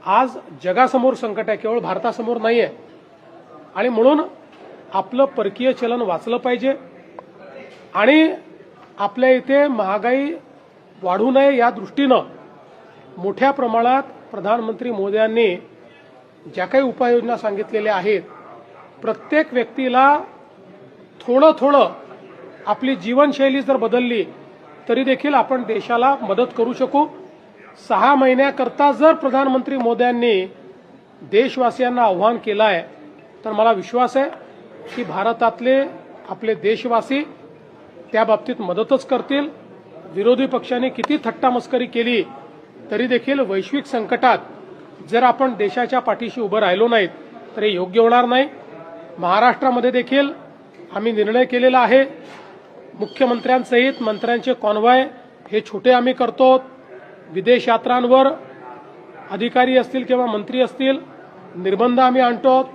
आज जगासमोर संकट आहे, केवळ भारतासमोर नाही आहे. आणि म्हणून आपलं परकीय चलन वाचलं पाहिजे आणि आपल्या इथे महागाई वाढू नये या दृष्टीनं मोठ्या प्रमाणात प्रधानमंत्री मोदयांनी ज्या काही उपाययोजना सांगितलेल्या आहेत, प्रत्येक व्यक्तीला थोडं थोडं आपली जीवनशैली जर बदलली तरी देखील आपण देशाला मदत करू शकू. 6 महिन्याकरता जर प्रधानमंत्री मोदयांनी देशवासियांना आव्हान केलं आहे तर मला विश्वास आहे की भारतातले आपले देशवासी त्या बाबतीत मदतच करतील. विरोधी पक्षांनी किती थट्टामस्करी केली तरी देखील वैश्विक संकटात जर आपण देशाच्या पाठीशी उभं राहिलो नाहीत तर हे योग्य होणार नाही. महाराष्ट्रामध्ये देखील आम्ही निर्णय केलेला आहे. मुख्यमंत्र्यांसहित मंत्र्यांचे कॉन्व्हॉय हे छोटे आम्ही करतो. विदेश यात्रांवर अधिकारी असतील किंवा मंत्री असतील निर्बंध आम्ही आणतो.